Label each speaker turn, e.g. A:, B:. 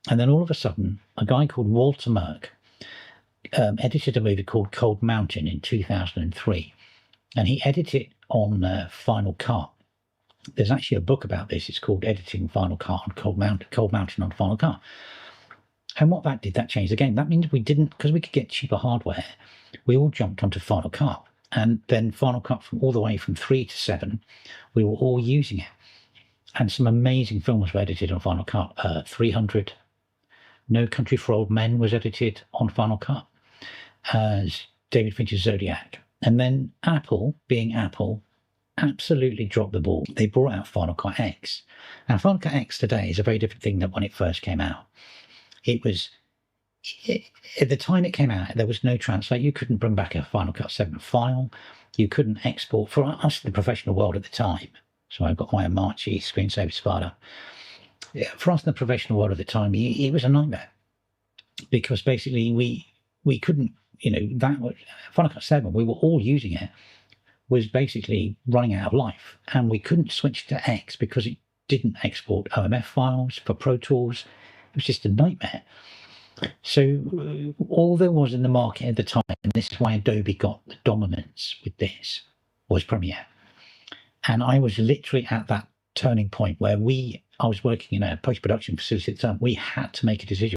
A: And then all of a sudden, a guy called Walter Merck edited a movie called ColdMountain in 2003. And he edited it on Final Cut. There's actually a book about this. It's called Editing Final Cut on ColdMountain on Final Cut. And what that did, that changed the game. That means we didn't, because we could get cheaper hardware, we all jumped onto Final Cut. And then Final Cut from all the way from 3 to 7, we were all using it. And some amazing films were edited on Final Cut. 300, No Country for Old Men was edited on Final Cut, as David Fincher's Zodiac. And then Apple, being Apple, absolutely dropped the ball. They brought out Final Cut X. Now, Final Cut X today is a very different thing than when it first came out. It was, at the time it came out, there was no translate. You couldn't bring back a Final Cut 7 file. You couldn't export. For us in the professional world at the time, so I've got my Amarchi screensaver Spada. For us in the professional world at the time, it was a nightmare, because basically we couldn't, that was Final Cut 7, we were all using it, was basically running out of life, and we couldn't switch to X because it didn't export OMF files for Pro Tools. It was just a nightmare. So all there was in the market at the time, and this is why Adobe got the dominance with this, was Premiere. And I was literally at that turning point where I was working in a post-production facility at the time. We had to make a decision.